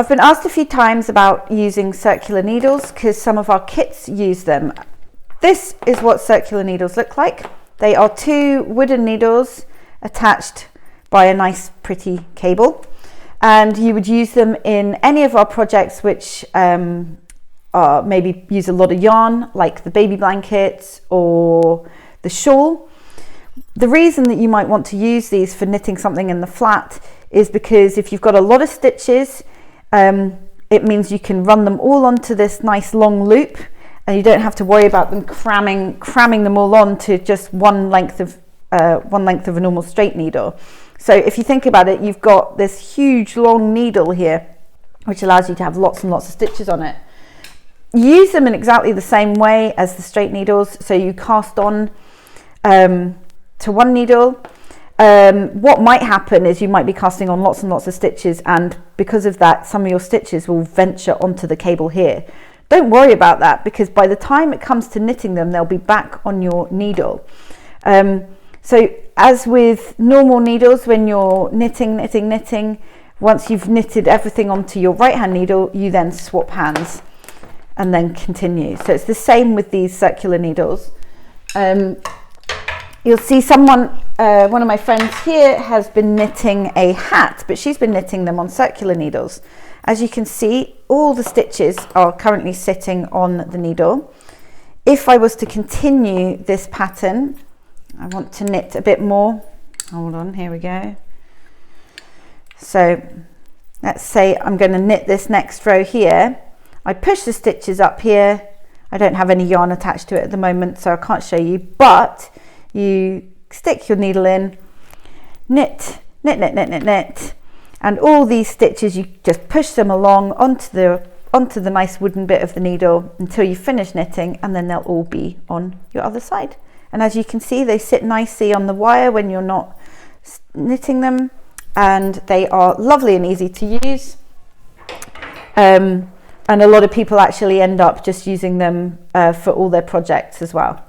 I've been asked a few times about using circular needles because some of our kits use them. This is what circular needles look like. They are 2 wooden needles attached by a nice pretty cable, and you would use them in any of our projects which maybe use a lot of yarn, like the baby blankets or the shawl. The reason that you might want to use these for knitting something in the flat is because if you've got a lot of stitches, it means you can run them all onto this nice long loop, and you don't have to worry about them cramming them all on to just one length of a normal straight needle. So if you think about it, you've got this huge long needle here, which allows you to have lots and lots of stitches on it. Use them in exactly the same way as the straight needles. So you cast on to one needle. What might happen is you might be casting on lots and lots of stitches, and because of that, some of your stitches will venture onto the cable here. Don't worry about that, because by the time it comes to knitting them, they'll be back on your needle. So as with normal needles, when you're knitting, once you've knitted everything onto your right hand needle, you then swap hands and then continue. So it's the same with these circular needles. You'll see one of my friends here has been knitting a hat, but she's been knitting them on circular needles. As you can see, all the stitches are currently sitting on the needle. If I was to continue this pattern, I want to knit a bit more. Hold on, here we go. So let's say I'm going to knit this next row here. I push the stitches up here. I don't have any yarn attached to it at the moment, so I can't show you, but you stick your needle in, knit, and all these stitches, you just push them along onto the nice wooden bit of the needle until you finish knitting, and then they'll all be on your other side. And as you can see, they sit nicely on the wire when you're not knitting them, and they are lovely and easy to use. And a lot of people actually end up just using them for all their projects as well.